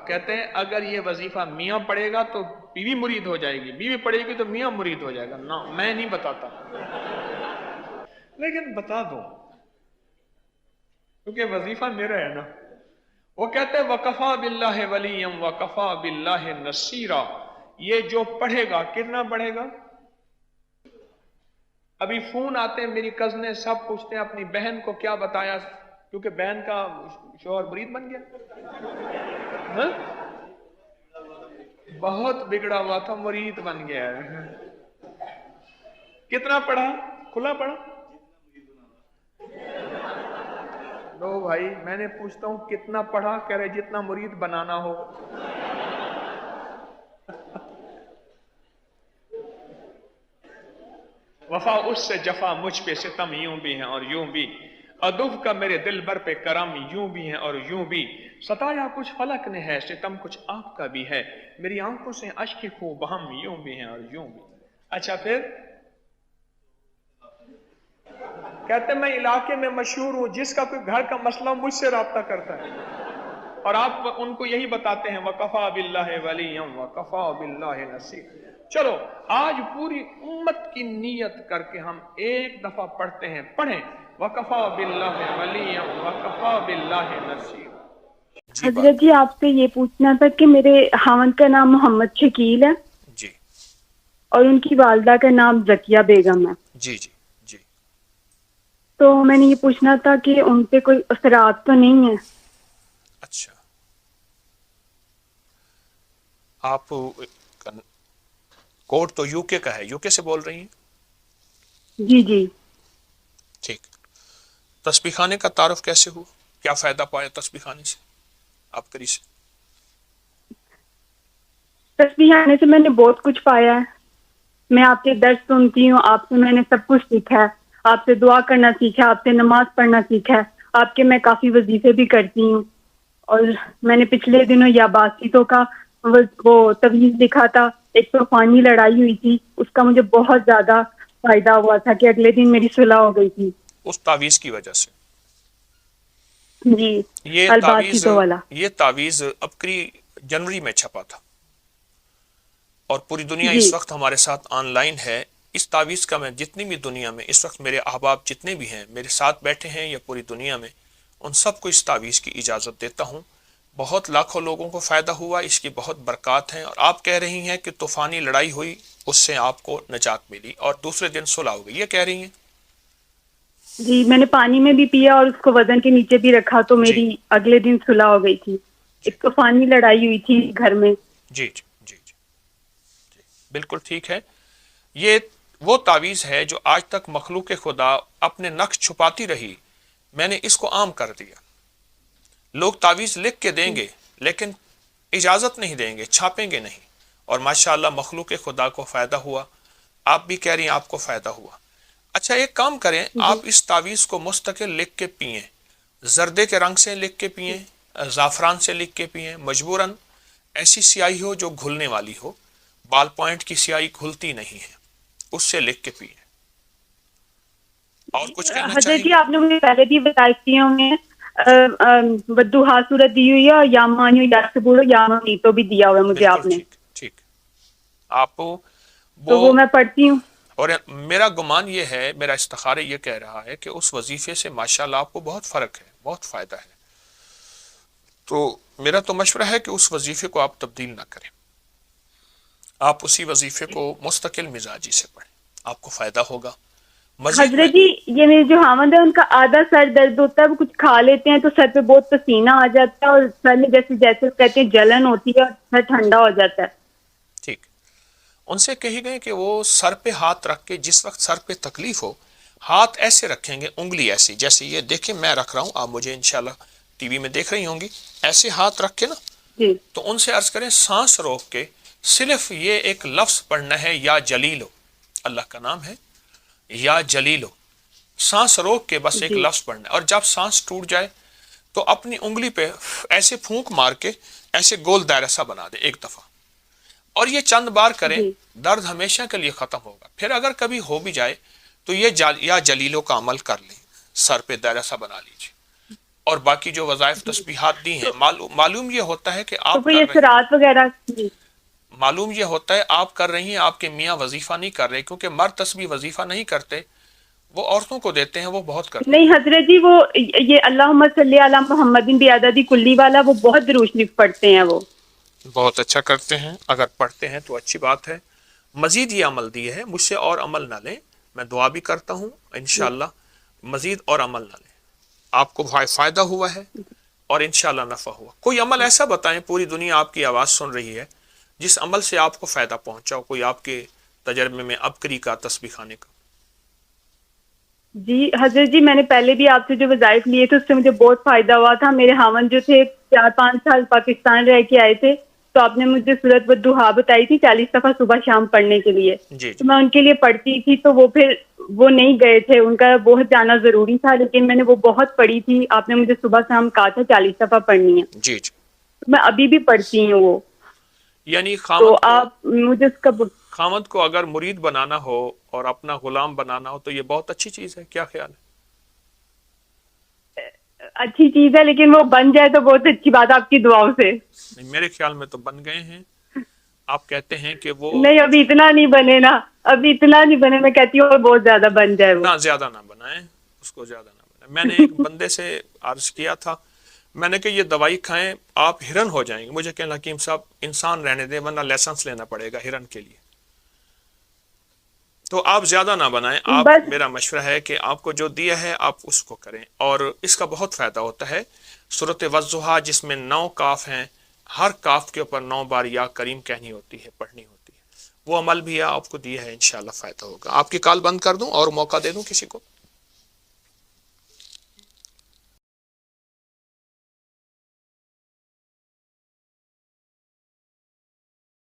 کہتے ہیں اگر یہ وظیفہ میاں پڑھے گا تو بیوی مرید ہو جائے گی، بیوی پڑھے گی تو میاں مرید ہو جائے گا. نہ میں نہیں بتاتا، لیکن بتا دو کیونکہ وظیفہ میرا ہے نا. وہ کہتے ہیں وَكَفَى بِاللَّهِ وَلِيًّا وَكَفَى بِاللَّهِ نَصِيرًا. یہ جو پڑھے گا کتنا پڑھے گا؟ ابھی فون آتے ہیں میری کزنیں سب پوچھتے ہیں اپنی بہن کو کیا بتایا، کیونکہ بہن کا شوہر مرید بن گیا. ہاں؟ بہت بگڑا ہوا تھا، مرید بن گیا ہے. کتنا پڑھا؟ کھلا پڑھا؟ لو بھائی میں نے پوچھتا ہوں کتنا پڑھا، کہہ رہے جتنا مرید بنانا ہو. وفا اس سے جفا مجھ پہ ستم یوں بھی ہیں اور یوں بھی، ادب کا میرے دل بر پہ کرم یوں بھی ہیں اور یوں بھی، ستایا کچھ فلک نے ہے ستم کچھ آپ کا بھی ہے، میری آنکھوں سے اشک خوب ہم یوں بھی ہیں اور یوں بھی. اچھا پھر کہتے ہیں میں علاقے میں مشہور ہوں، جس کا کوئی گھر کا مسئلہ مجھ سے رابطہ کرتا ہے، اور آپ ان کو یہی بتاتے ہیں وَكَفَى بِاللَّهِ وَلِيًّا وَكَفَى بِاللَّهِ نَصِيرًا. چلو آج پوری امت کی نیت کر کے ہم ایک دفعہ پڑھتے ہیں، پڑھیں وَكَفَى بِاللَّهِ وَلِيًّا وَكَفَى بِاللَّهِ نَصِيرًا. جی حضرت جی آپ سے یہ پوچھنا تھا کہ میرے خاوند کا نام محمد شکیل ہے جی اور ان کی والدہ کا نام زکیہ بیگم ہے. جی جی جی. تو میں نے یہ پوچھنا تھا کہ ان پہ کوئی اثرات تو نہیں ہے؟ اچھا آپ کوڈ تو یو کے کا ہے، یو کے سے بول رہی ہیں؟ جی جی. ٹھیک. تسبیح خانے کا تعارف کیسے ہوا؟ کیا فائدہ پایا تسبیح خانے سے آپ کری سے؟ تسبیح آنے سے میں نے بہت کچھ پایا ہے. میں آپ کے درس سنتی ہوں، آپ سے میں نے سب کچھ سیکھا ہے، آپ سے دعا کرنا سیکھا، آپ سے نماز پڑھنا سیکھا ہے، آپ کے میں کافی وظیفے بھی کرتی ہوں. اور میں نے پچھلے دنوں یا باسیتوں کا وہ تویز لکھا تھا، ایک طوفانی لڑائی ہوئی تھی، اس کا مجھے بہت زیادہ فائدہ ہوا تھا کہ اگلے دن میری صلح ہو گئی تھی. اس تعویذ کی وجہ سے؟ جی یہ تعویذ الباسیتوں والا. ابکری جنوری میں چھپا تھا اور پوری دنیا جی اس وقت ہمارے ساتھ آن لائن ہے. اس تعویذ کا میں جتنی بھی دنیا میں اس وقت میرے احباب جتنے بھی ہیں میرے ساتھ بیٹھے ہیں یا پوری دنیا میں، ان سب کو اس تعویذ کی اجازت دیتا ہوں. بہت لاکھوں لوگوں کو فائدہ ہوا، اس کی بہت برکات ہیں. اور آپ کہہ رہی ہیں کہ طوفانی لڑائی ہوئی، اس سے آپ کو نجات ملی اور دوسرے دن صلح ہو گئی، یہ کہہ رہی ہیں؟ جی میں نے پانی میں بھی پیا اور اس کو وزن کے نیچے بھی رکھا تو جی میری اگلے دن صلح ہو گئی تھی. جی ایک طوفانی لڑائی ہوئی تھی گھر میں. جی جی جی جی جی بالکل ٹھیک ہے. یہ وہ تعویذ ہے جو آج تک مخلوق خدا اپنے نقش چھپاتی رہی، میں نے اس کو عام کر دیا. لوگ تعویذ لکھ کے دیں گے لیکن اجازت نہیں دیں گے، چھاپیں گے نہیں، اور ماشاءاللہ مخلوق خدا کو فائدہ ہوا. آپ بھی کہہ رہی ہیں آپ کو فائدہ ہوا. اچھا ایک کام کریں، جی آپ اس تعویذ کو مستقل لکھ کے پئیں، زردے کے رنگ سے لکھ کے پئیں، زعفران سے لکھ کے پئیں، مجبوراً ایسی سیاہی ہو جو گھلنے والی ہو. بال پوائنٹ کی سیاہی گھلتی نہیں ہے، اس سے لکھ کے پئیں. اور کچھ کہنا حضرت چاہیں جی گے؟ آپ نے مجھے پہلے بھی بتائی ہوں بدوہا صورت دی ہوئی ہے، یا مانو یا سبورو یا مانی تو بھی دیا ہوا ہے مجھے بالکل آپ نے، ٹھیک ٹھیک. آپ تو وہ میں پڑھتی ہوں. اور میرا گمان یہ ہے، میرا استخارہ یہ کہہ رہا ہے کہ اس وظیفے سے ماشاءاللہ آپ کو بہت فرق ہے، بہت فائدہ ہے. تو میرا تو مشورہ ہے کہ اس وظیفے کو آپ تبدیل نہ کریں، آپ اسی وظیفے کو مستقل مزاجی سے پڑھیں، آپ کو فائدہ ہوگا. مزید میں حضرت جی یہ میرے جو خاوند ہے ان کا آدھا سر درد ہوتا ہے، وہ کچھ کھا لیتے ہیں تو سر پہ بہت پسینہ آ جاتا ہے اور سر میں جیسے جیسے کہتے ہیں جلن ہوتی ہے اور سر ٹھنڈا ہو جاتا ہے. ٹھیک، ان سے کہی گئی کہ وہ سر پہ ہاتھ رکھ کے، جس وقت سر پہ تکلیف ہو ہاتھ ایسے رکھیں گے، انگلی ایسی، جیسے یہ دیکھیں میں رکھ رہا ہوں، آپ مجھے انشاءاللہ ٹی وی میں دیکھ رہی ہوں گی، ایسے ہاتھ رکھ کے نا، جی تو ان سے عرض کریں سانس روک کے صرف یہ ایک لفظ پڑھنا ہے، یا جلیلو، اللہ کا نام ہے یا جلیلو. سانس روک کے بس ایک جی لفظ پڑھنا ہے، اور جب سانس ٹوٹ جائے تو اپنی انگلی پہ ایسے پھونک مار کے ایسے گول دائرہ سا بنا دے ایک دفعہ، اور یہ چند بار کریں، جی درد ہمیشہ کے لیے ختم ہوگا. پھر اگر کبھی ہو بھی جائے تو یہ یا جلیلوں کا عمل کر لیں، سر پہ دائرہ سا بنا لیجیے. اور باقی جو وظائف تسبیحات دی ہیں، معلوم یہ ہوتا ہے کہ تو آپ کوئی یہ کر رہے ہیں، سرات وغیرہ جی معلوم یہ ہوتا ہے آپ کر رہی ہیں، آپ کے میاں وظیفہ نہیں کر رہے، کیونکہ مرد تسبیح وظیفہ نہیں کرتے، وہ عورتوں کو دیتے ہیں، وہ بہت کرتے نہیں حضرت جی، وہ یہ اللہم صلی علی محمد بعدد کلی والا وہ بہت درود شریف پڑھتے ہیں، وہ ہیں، بہت اچھا کرتے ہیں، اگر پڑھتے ہیں تو اچھی بات ہے۔ مزید یہ عمل دی ہے، مجھ سے اور عمل نہ لیں، میں دعا بھی کرتا ہوں انشاءاللہ مزید اور عمل نہ لیں، آپ کو فائدہ ہوا ہے اور انشاءاللہ نفع ہوا۔ کوئی عمل ایسا بتائیں، پوری دنیا آپ کی آواز سن رہی ہے، جس عمل سے آپ کو فائدہ پہنچا ہو، کوئی آپ کے تجربے میں ابکری کا، تسبیح خانے کا۔ جی حضرت جی، میں نے پہلے بھی آپ سے جو وظائف لیے تھے اس سے مجھے بہت فائدہ ہوا تھا۔ میرے خاوند جو تھے 4-5 سال پاکستان رہ کے آئے تھے، تو آپ نے مجھے سورۃ والضحیٰ بتائی تھی 40 دفعہ صبح شام پڑھنے کے لیے، جی تو میں ان کے لیے پڑھتی تھی، تو وہ نہیں گئے تھے، ان کا بہت جانا ضروری تھا، لیکن میں نے وہ بہت پڑھی تھی، آپ نے مجھے صبح شام کہا تھا 40 دفعہ پڑھنی ہے، جی جی، میں ابھی بھی پڑھتی ہوں وہ، یعنی تو آپ مجھے اس کا خامد کو اگر مرید بنانا ہو اور اپنا غلام بنانا ہو تو یہ بہت اچھی چیز ہے، کیا خیال ہے؟ اچھی چیز ہے، لیکن وہ بن جائے تو بہت اچھی بات ہے آپ کی دعاؤں سے۔ میرے خیال میں تو بن گئے ہیں، آپ کہتے ہیں کہ وہ نہیں ابھی اتنا نہیں بنے نا، ابھی اتنا نہیں بنے، میں کہتی ہوں اور بہت زیادہ بن جائے وہ۔ نہ زیادہ نہ بنائیں اس کو، زیادہ نہ بنائیں۔ میں نے ایک بندے سے عرض کیا تھا، میں نے کہ یہ دوائی کھائیں آپ ہرن ہو جائیں گے، مجھے کہنا حکیم صاحب انسان رہنے دیں ورنہ لائسنس لینا پڑے گا ہرن کے لیے، تو آپ زیادہ نہ بنائیں۔ آپ بس میرا مشورہ ہے کہ آپ کو جو دیا ہے آپ اس کو کریں، اور اس کا بہت فائدہ ہوتا ہے۔ سورۃ والضحیٰ جس میں 9 کاف ہیں، ہر کاف کے اوپر 9 بار یا کریم کہنی ہوتی ہے، پڑھنی ہوتی ہے، وہ عمل بھی آپ کو دیا ہے، انشاءاللہ فائدہ ہوگا۔ آپ کی کال بند کر دوں اور موقع دے دوں کسی کو؟